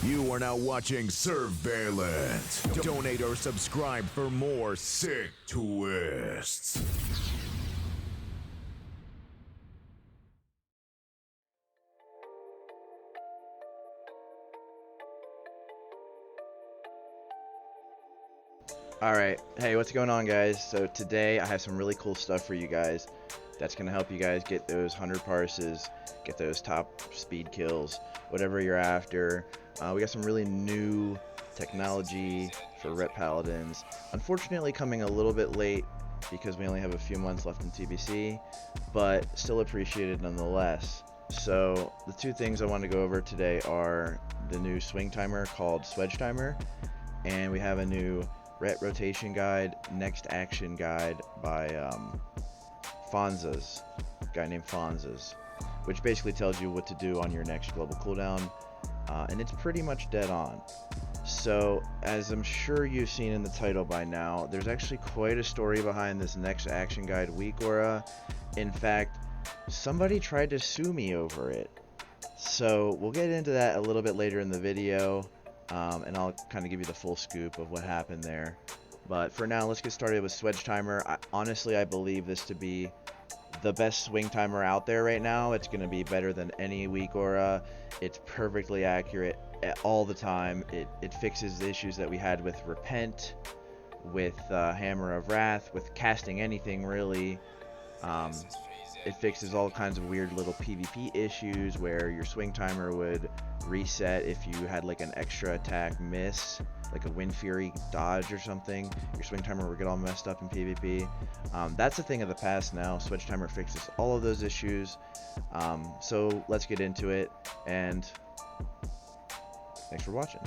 You are now watching Surveillance. Donate or subscribe for more sick twists. Alright, hey, what's going on, guys? So today I have some really cool stuff for you guys that's going to help you guys get those 100 parses, get those top speed kills, whatever you're after. We got some really new technology for RET Paladins. Unfortunately coming a little bit late because we only have a few months left in TBC, but still appreciated nonetheless. So the two things I want to go over today are the new swing timer called Swedge Timer, and we have a new RET rotation guide, next action guide by Fonzas, a guy named Fonzas, which basically tells you what to do on your next global cooldown, and it's pretty much dead on. So, as I'm sure you've seen in the title by now, there's actually quite a story behind this next action guide, WeakAura. In fact, somebody tried to sue me over it. So, we'll get into that a little bit later in the video. And I'll kind of give you the full scoop of what happened there. But for now, let's get started with Swedge Timer. Honestly, I believe this to be the best swing timer out there right now. It's going to be better than any WeakAura. It's perfectly accurate all the time. It fixes the issues that we had with Repent, with Hammer of Wrath, with casting anything really. It fixes all kinds of weird little PvP issues where your swing timer would reset if you had like an extra attack miss, like a Wind Fury dodge or something. Your swing timer would get all messed up in PvP. That's a thing of the past now. Swedge Timer fixes all of those issues. So let's get into it, and thanks for watching.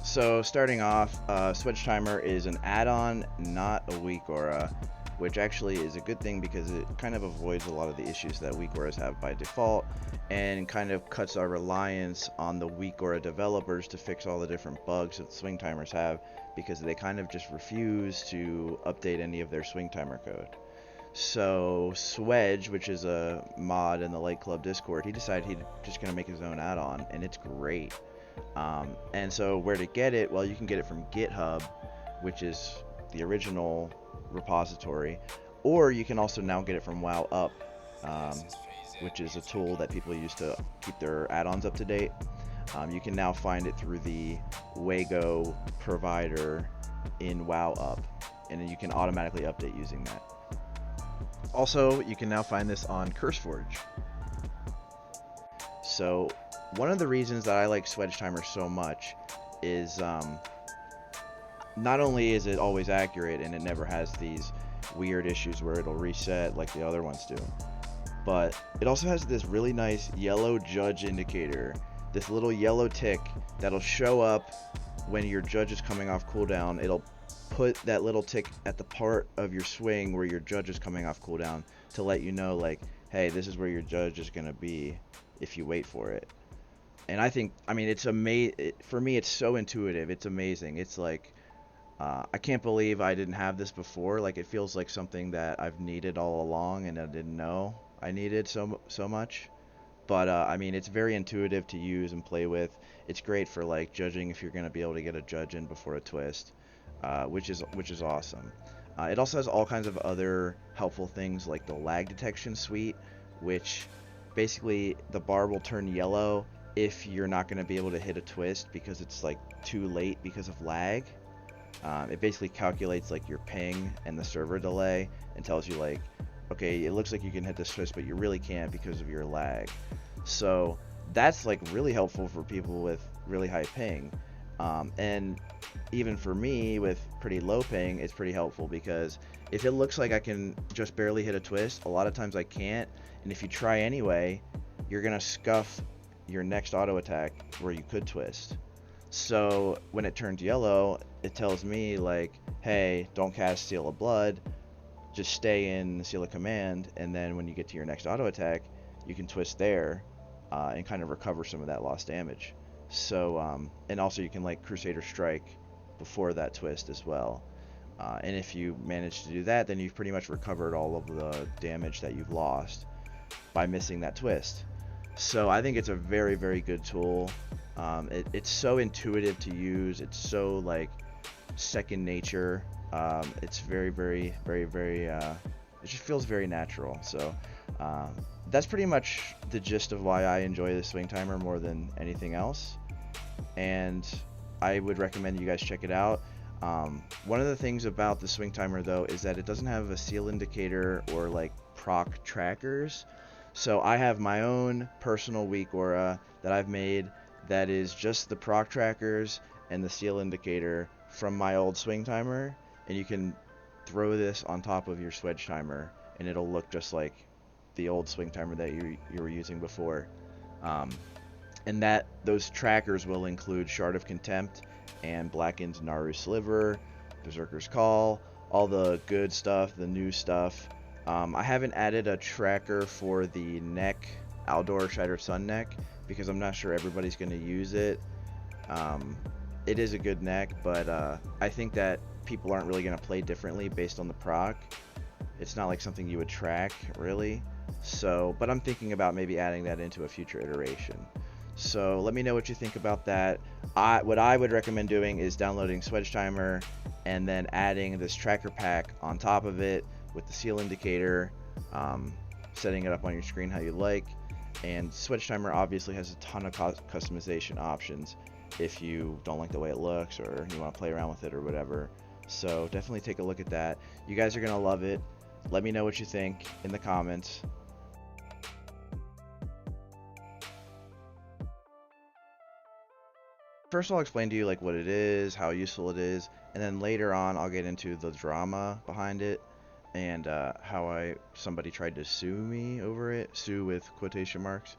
So starting off, Swedge Timer is an add-on, not a WeakAura, which actually is a good thing because it kind of avoids a lot of the issues that WeakAuras have by default, and kind of cuts our reliance on the WeakAura developers to fix all the different bugs that swing timers have, because they kind of just refuse to update any of their swing timer code. So Swedge, which is a mod in the Light Club Discord, he decided he's just going to make his own add-on, and it's great. And so where to get it? Well, you can get it from GitHub, which is the original repository, or you can also now get it from WowUp, which is a tool that people use to keep their add-ons up to date. You can now find it through the Wago provider in WowUp, and then you can automatically update using that. Also, you can now find this on CurseForge. So one of the reasons that I like Swedge Timer so much is not only is it always accurate and it never has these weird issues where it'll reset like the other ones do, but it also has this really nice yellow judge indicator, this little yellow tick that'll show up when your judge is coming off cooldown. It'll put that little tick at the part of your swing where your judge is coming off cooldown to let you know, like, hey, this is where your judge is going to be if you wait for it. And I mean, it's amazing. For me, it's so intuitive. It's amazing. It's like, I can't believe I didn't have this before. Like, it feels like something that I've needed all along and I didn't know I needed so much. But I mean, it's very intuitive to use and play with. It's great for like judging if you're going to be able to get a judge in before a twist, which is awesome. It also has all kinds of other helpful things like the lag detection suite, which basically the bar will turn yellow if you're not going to be able to hit a twist because it's like too late because of lag. It basically calculates like your ping and the server delay and tells you like, okay, it looks like you can hit this twist, but you really can't because of your lag. So that's like really helpful for people with really high ping. And even for me with pretty low ping, it's pretty helpful because if it looks like I can just barely hit a twist, a lot of times I can't. And if you try anyway, you're going to scuff your next auto attack where you could twist. So when it turns yellow, it tells me like, hey, don't cast Seal of Blood, just stay in Seal of Command, and then when you get to your next auto attack, you can twist there and kind of recover some of that lost damage. So and also you can like Crusader Strike before that twist as well. And if you manage to do that, then you've pretty much recovered all of the damage that you've lost. by missing that twist. So I think it's a very, very good tool. It's so intuitive to use. It's so like second nature. It's very, very, very, very, it just feels very natural. So that's pretty much the gist of why I enjoy the swing timer more than anything else. And I would recommend you guys check it out. One of the things about the swing timer though is that it doesn't have a seal indicator or like proc trackers. So I have my own personal WeakAura that I've made that is just the proc trackers and the seal indicator from my old swing timer, and you can throw this on top of your Swedge Timer and it'll look just like the old swing timer that you were using before. And that those trackers will include Shard of Contempt and Blackened Naru Sliver, Berserker's Call, all the good stuff, the new stuff. I haven't added a tracker for the neck, Aldor Shattered Sun neck, because I'm not sure everybody's going to use it. It is a good neck, but I think that people aren't really going to play differently based on the proc. It's not like something you would track, really. So, but I'm thinking about maybe adding that into a future iteration. So let me know what you think about that. What I would recommend doing is downloading Swedge Timer and then adding this tracker pack on top of it with the seal indicator, setting it up on your screen how you like. And Swedge Timer obviously has a ton of customization options if you don't like the way it looks or you want to play around with it or whatever. So definitely take a look at that. You guys are going to love it. Let me know what you think in the comments. First I'll explain to you like what it is, how useful it is, and then later on I'll get into the drama behind it and how somebody tried to sue me over it, sue with quotation marks.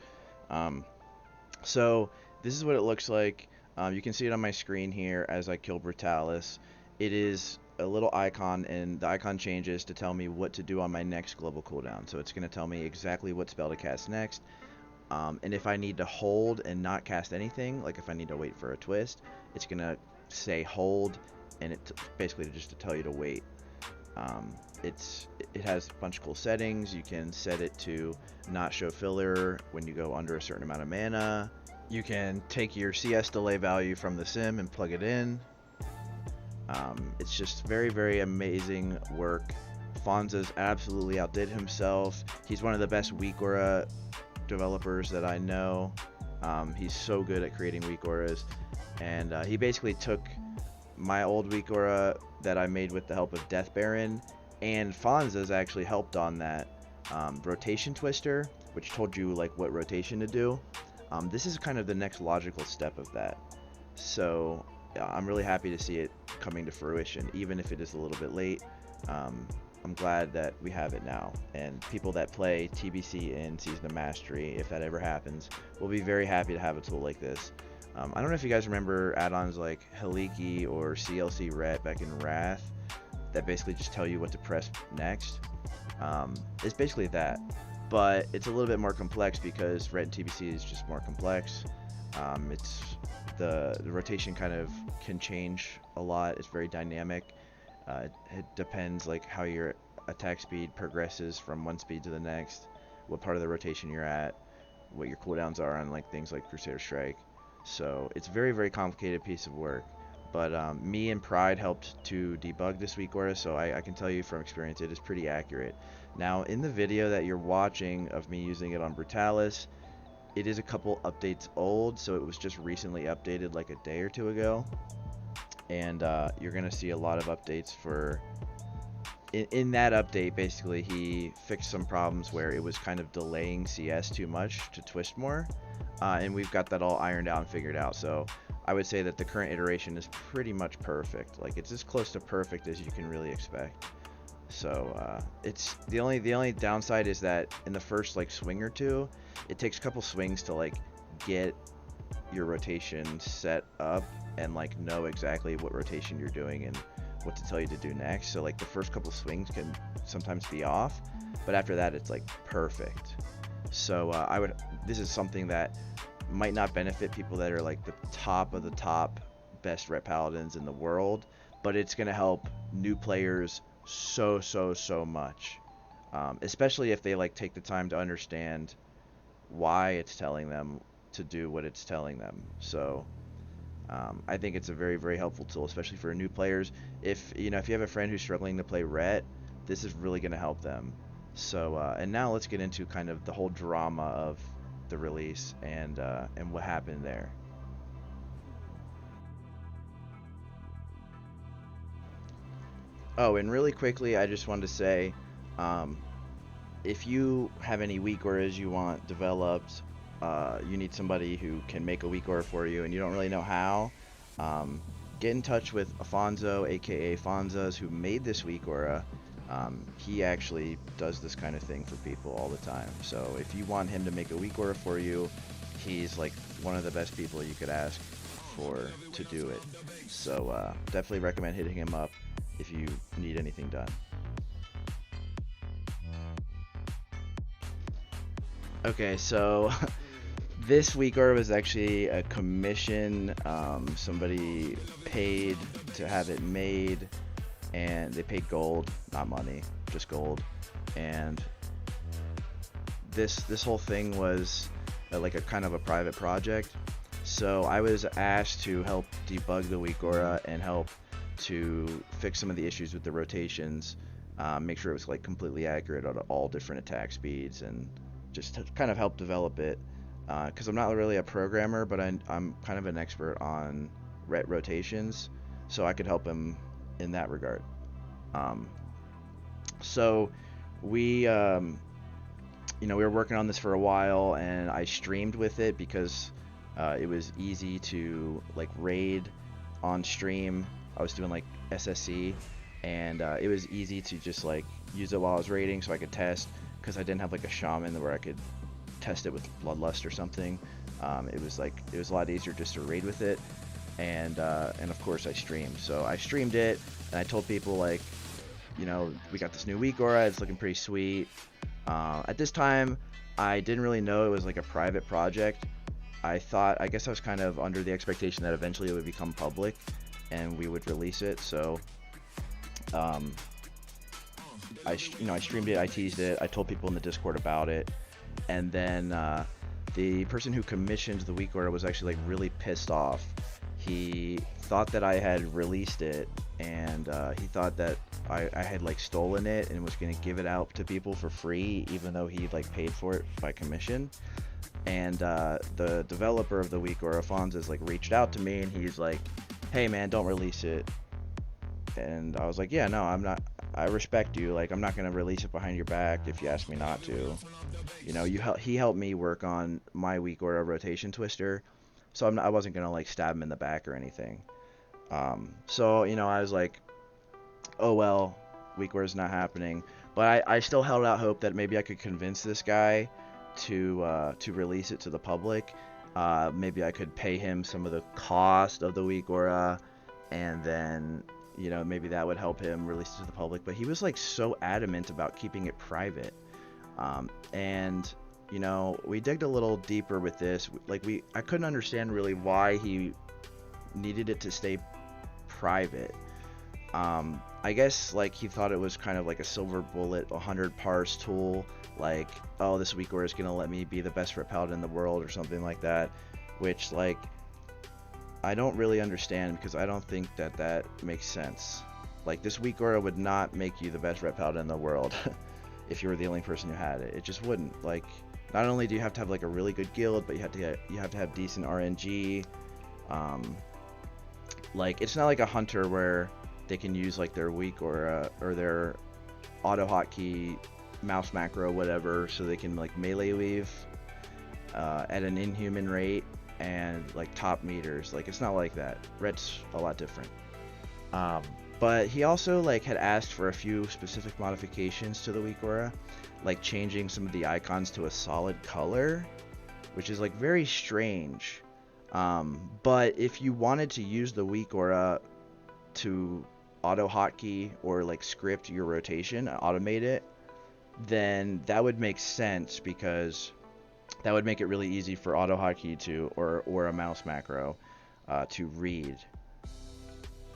So this is what it looks like. You can see it on my screen here as I kill Brutalis. It is a little icon, and the icon changes to tell me what to do on my next global cooldown. So it's going to tell me exactly what spell to cast next. And if I need to hold and not cast anything, like if I need to wait for a twist, it's going to say hold, and it basically just to tell you to wait. It has a bunch of cool settings. You can set it to not show filler when you go under a certain amount of mana. You can take your CS delay value from the sim and plug it in. It's just very, very amazing work. Fonza's absolutely outdid himself. He's one of the best WeakAura developers that I know. He's so good at creating WeakAuras, and he basically took my old WeakAura that I made with the help of Death Baron, and Fonza's actually helped on that rotation twister, which told you like what rotation to do. This is kind of the next logical step of that. So I'm really happy to see it coming to fruition, even if it is a little bit late. I'm glad that we have it now, and people that play TBC in Season of Mastery, if that ever happens, will be very happy to have a tool like this. I don't know if you guys remember add-ons like Haliki or CLC RET back in Wrath that basically just tell you what to press next. It's basically that, but it's a little bit more complex because RET and TBC is just more complex. It's the rotation kind of can change a lot. It's very dynamic. It depends like how your attack speed progresses from one speed to the next, what part of the rotation you're at, what your cooldowns are on like things like Crusader Strike. So it's a very, very complicated piece of work. But me and Pride helped to debug this WeakAura, so I can tell you from experience it is pretty accurate. Now in the video that you're watching of me using it on Brutalis, it is a couple updates old, so it was just recently updated like a day or two ago. And you're going to see a lot of updates for... In that update, basically, he fixed some problems where it was kind of delaying CS too much to twist more. And we've got that all ironed out and figured out. So I would say that the current iteration is pretty much perfect. Like, it's as close to perfect as you can really expect. So it's the only downside is that in the first like swing or two, it takes a couple swings to like get your rotation set up and like know exactly what rotation you're doing and what to tell you to do next. So like the first couple swings can sometimes be off, but after that it's like perfect. So this is something that might not benefit people that are like the top of the top best RET Paladins in the world, but it's going to help new players so much. especially if they like take the time to understand why it's telling them to do what it's telling them. So I think it's a very, very helpful tool, especially for new players. If you have a friend who's struggling to play RET, this is really going to help them. So and now let's get into kind of the whole drama of the release and what happened there. Oh, and really quickly, I just wanted to say, if you have any WeakAuras you want developed, you need somebody who can make a WeakAura for you, and you don't really know how, get in touch with Afonso, aka Fonzas, who made this WeakAura. He actually does this kind of thing for people all the time. So if you want him to make a WeakAura for you, he's like one of the best people you could ask for to do it. So definitely recommend hitting him up if you need anything done. Okay, so this WeakAura was actually a commission. Somebody paid to have it made, and they paid gold, not money, just gold. And this whole thing was like a kind of a private project. So I was asked to help debug the WeakAura and help to fix some of the issues with the rotations, make sure it was like completely accurate at all different attack speeds, and just to kind of help develop it. Because I'm not really a programmer, but I'm kind of an expert on RET rotations, so I could help him in that regard. So we were working on this for a while, and I streamed with it because it was easy to like raid on stream. I was doing like SSC, and it was easy to just like use it while I was raiding, so I could test, because I didn't have like a shaman where I could test it with bloodlust or something. It was a lot easier just to raid with it, and of course I streamed. So I streamed it, and I told people like, we got this new WeakAura, it's looking pretty sweet. At this time, I didn't really know it was like a private project. I guess I was kind of under the expectation that eventually it would become public and we would release it. So I streamed it, I teased it, I told people in the Discord about it, and then the person who commissioned the WeakAura was actually like really pissed off. He thought that I had released it, and he thought that I had like stolen it and was gonna give it out to people for free, even though he like paid for it by commission. And the developer of the WeakAura, Fonzas, like reached out to me, and he's like, "Hey man, don't release it." And I was like, "Yeah, no, I'm not. I respect you. Like, I'm not gonna release it behind your back if you ask me not to." He helped me work on my WeakAura rotation twister, so I wasn't gonna like stab him in the back or anything. So I was like, "Oh well, WeakAura's not happening." But I still held out hope that maybe I could convince this guy to release it to the public. Maybe I could pay him some of the cost of the WeakAura, and then maybe that would help him release it to the public. But he was like so adamant about keeping it private, and we digged a little deeper with this. Like I couldn't understand really why he needed it to stay private. I guess like he thought it was kind of like a silver bullet 100 parse tool, like, oh, this WeakAura is gonna let me be the best ret paladin in the world or something like that, which like I don't really understand, because I don't think that makes sense. Like, this WeakAura would not make you the best ret paladin in the world if you were the only person who had it. It just wouldn't. Like, not only do you have to have like a really good guild, but you have to have decent RNG. Like, it's not like a hunter where they can use like their WeakAura or their auto hotkey mouse macro, whatever, so they can like melee weave at an inhuman rate and like top meters. Like, it's not like that. Ret's a lot different. But he also like had asked for a few specific modifications to the WeakAura, like changing some of the icons to a solid color, which is like very strange. But if you wanted to use the WeakAura to auto hotkey or like script your rotation and automate it, then that would make sense, because that would make it really easy for auto hotkey or a mouse macro to read,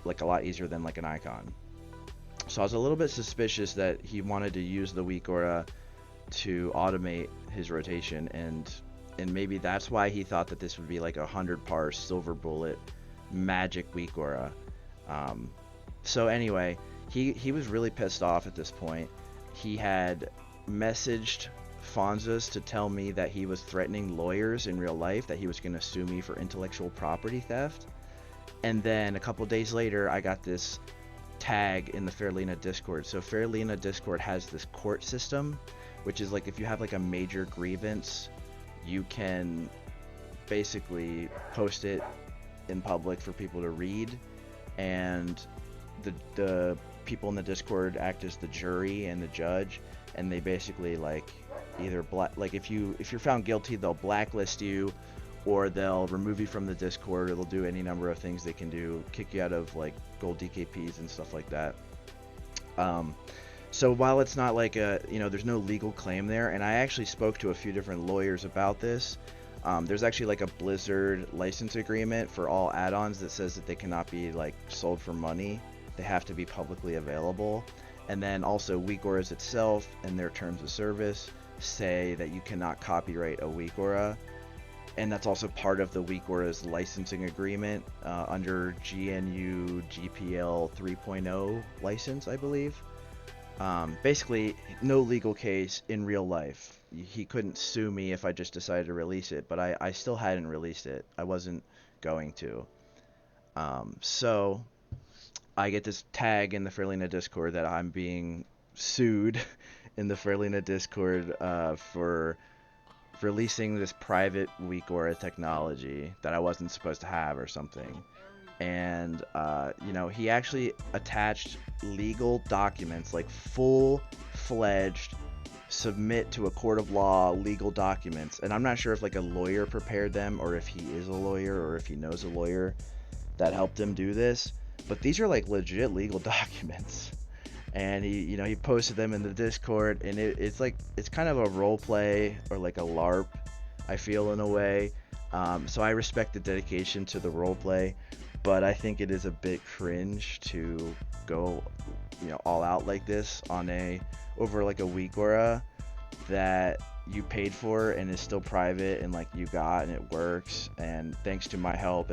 like a lot easier than like an icon. So I was a little bit suspicious that he wanted to use the WeakAura to automate his rotation, and maybe that's why he thought that this would be like a 100 parse silver bullet magic WeakAura. So anyway, he was really pissed off at this point. He had messaged Fonzas to tell me that he was threatening lawyers in real life, that he was going to sue me for intellectual property theft. And then a couple days later, I got this tag in the Faerlina Discord. So Faerlina Discord has this court system, which is like if you have like a major grievance, you can basically post it in public for people to read, and the people in the Discord act as the jury and the judge, and they basically like either like if you're found guilty, they'll blacklist you, or they'll remove you from the Discord, or they'll do any number of things they can do, kick you out of like gold DKPs and stuff like that. So while it's not like a, there's no legal claim there, and I actually spoke to a few different lawyers about this. There's actually like a Blizzard license agreement for all add-ons that says that they cannot be like sold for money. They have to be publicly available. And then also WeakAura's itself and their terms of service say that you cannot copyright a WeakAura. And that's also part of the WeakAura's licensing agreement under GNU GPL 3.0 license, I believe. Basically, no legal case in real life. He couldn't sue me if I just decided to release it, but I still hadn't released it. I wasn't going to. So I get this tag in the Faerlina Discord that I'm being sued in the Faerlina Discord for releasing this private WeakAura technology that I wasn't supposed to have or something. And he actually attached legal documents, like full-fledged submit to a court of law legal documents, and I'm not sure if like a lawyer prepared them, or if he is a lawyer, or if he knows a lawyer that helped him do this, but these are like legit legal documents. And he posted them in the Discord, and it's kind of a role play, or like a LARP, I feel, in a way. So I respect the dedication to the role play, but I think it is a bit cringe to go all out like this over like a WeakAura that you paid for and is still private, and like you got, and it works, and thanks to my help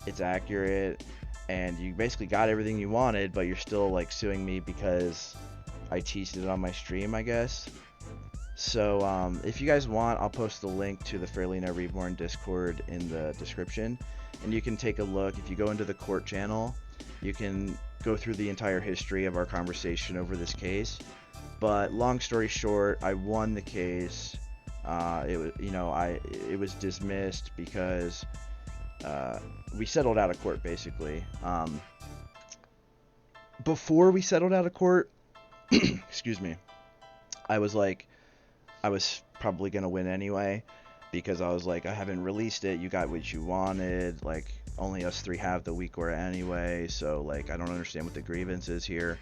it's accurate, and you basically got everything you wanted, but you're still like suing me because I teased it on my stream, I guess. So if you guys want, I'll post the link to the Faerlina Reborn Discord in the description, and you can take a look. If you go into the court channel, you can go through the entire history of our conversation over this case. But long story short, I won the case. It was dismissed because we settled out of court, basically. Before we settled out of court, excuse me, I was probably gonna win anyway, because I was like, I haven't released it, you got what you wanted, like only us three have the WeakAura anyway, so like I don't understand what the grievance is here.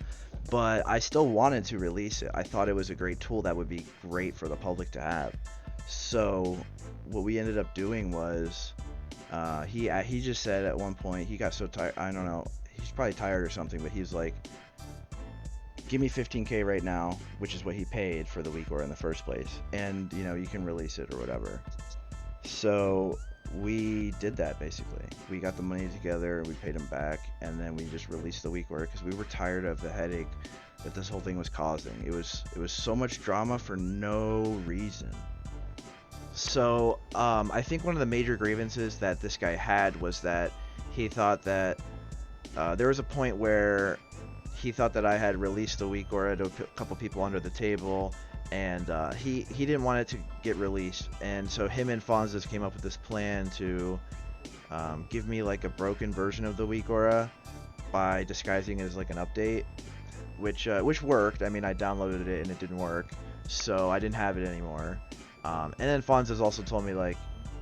But I still wanted to release it. I thought it was a great tool that would be great for the public to have. So what we ended up doing was he just said at one point, he got so tired, I don't know, he's probably tired or something, but he was like, give me 15k right now, which is what he paid for the WeakAura in the first place, and you can release it or whatever. So we did that. Basically, we got the money together, we paid him back, and then we just released the WeakAura because we were tired of the headache that this whole thing was causing. It was so much drama for no reason. So I think one of the major grievances that this guy had was that he thought that there was a point where he thought that I had released the WeakAura to a couple people under the table, and he didn't want it to get released, and so him and Fonzas came up with this plan to give me like a broken version of the WeakAura by disguising it as like an update, which worked. I mean, I downloaded it and it didn't work, so I didn't have it anymore. And then Fonzas also told me like,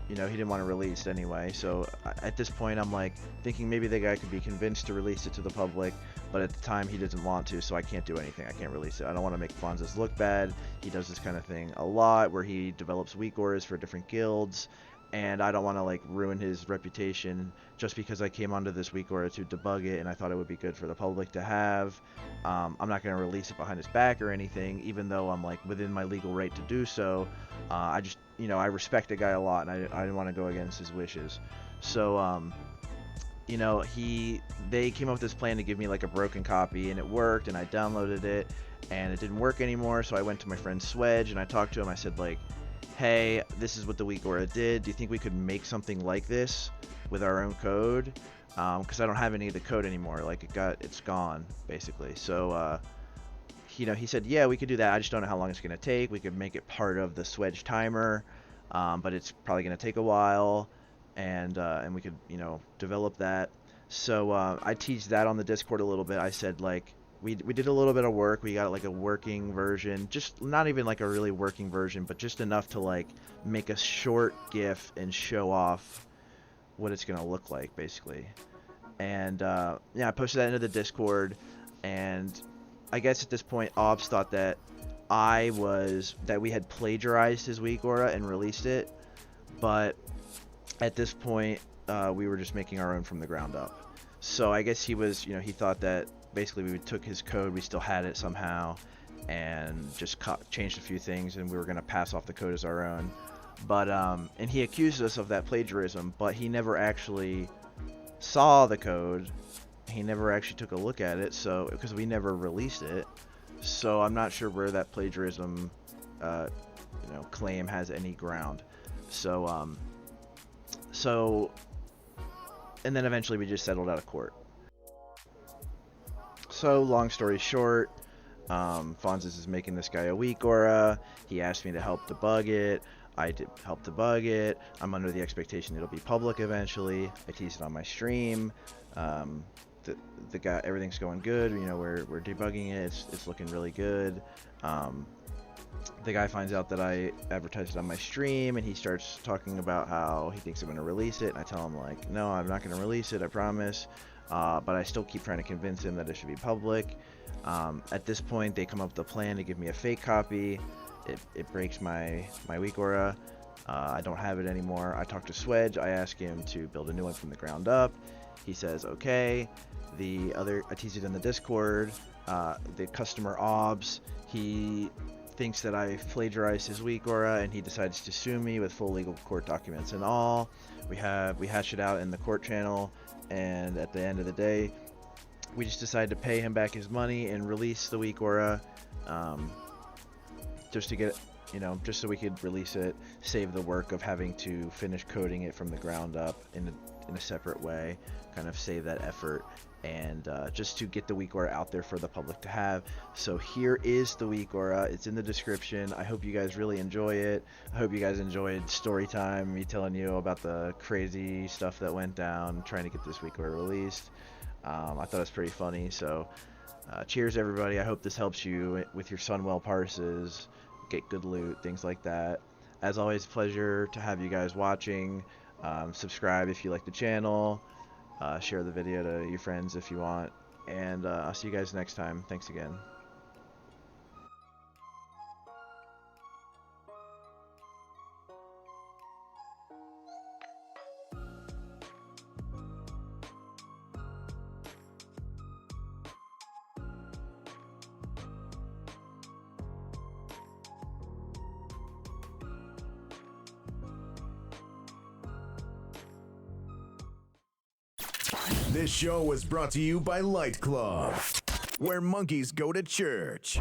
he didn't want to release it anyway. So at this point, I'm like thinking maybe the guy could be convinced to release it to the public, but at the time he doesn't want to, so I can't do anything. I can't release it. I don't want to make Fonzas look bad. He does this kind of thing a lot, where he develops WeakAuras for different guilds, and I don't want to like ruin his reputation just because I came onto this WeakAura to debug it, and I thought it would be good for the public to have. I'm not going to release it behind his back or anything, even though I'm like within my legal right to do so. I just, I respect the guy a lot, and I didn't want to go against his wishes. So, they came up with this plan to give me like a broken copy, and it worked, and I downloaded it, and it didn't work anymore. So I went to my friend Swedge, and I talked to him. I said like, hey, this is what the WeakAura did. Do you think we could make something like this with our own code? Because I don't have any of the code anymore. Like it's gone basically. So, he said, yeah, we could do that. I just don't know how long it's gonna take. We could make it part of the Swedge Timer, but it's probably gonna take a while, and we could, develop that. So I teased that on the Discord a little bit. I said like, we did a little bit of work. We got like a working version, just not even like a really working version, but just enough to like make a short GIF and show off what it's gonna look like basically. And I posted that into the Discord, and I guess at this point Obs thought that we had plagiarized his WeakAura and released it, but at this point we were just making our own from the ground up. So I guess he was, he thought that basically we took his code, we still had it somehow, and just changed a few things, and we were going to pass off the code as our own. But and he accused us of that plagiarism, but he never actually saw the code. He never actually took a look at it, so because we never released it. So I'm not sure where that plagiarism claim has any ground. So and then eventually we just settled out of court. So long story short, Fonzes is making this guy a WeakAura. He asked me to help debug it. I did help debug it. I'm under the expectation it'll be public eventually. I teased it on my stream. The guy, everything's going good. We're debugging it. It's looking really good. The guy finds out that I advertised it on my stream, and he starts talking about how he thinks I'm going to release it. And I tell him like, no, I'm not going to release it, I promise. But I still keep trying to convince him that it should be public. At this point, they come up with a plan to give me a fake copy. It breaks my WeakAura. I don't have it anymore. I talked to Swedge. I asked him to build a new one from the ground up. He says okay. I teased it in the Discord. The customer Obs, he thinks that I plagiarized his WeakAura, and he decides to sue me with full legal court documents and all. We hashed it out in the court channel, and at the end of the day, we just decided to pay him back his money and release the WeakAura, just to get, just so we could release it, save the work of having to finish coding it from the ground up in a separate way, kind of save that effort, and just to get the WeakAura out there for the public to have. So here is the WeakAura. It's in the description. I hope you guys really enjoy it. I hope you guys enjoyed story time, me telling you about the crazy stuff that went down trying to get this WeakAura released. I thought it was pretty funny. So cheers everybody. I hope this helps you with your Sunwell parses, get good loot, things like that. As always, pleasure to have you guys watching. Subscribe if you like the channel. Share the video to your friends if you want, and I'll see you guys next time. Thanks again. This show was brought to you by Light Club, where monkeys go to church.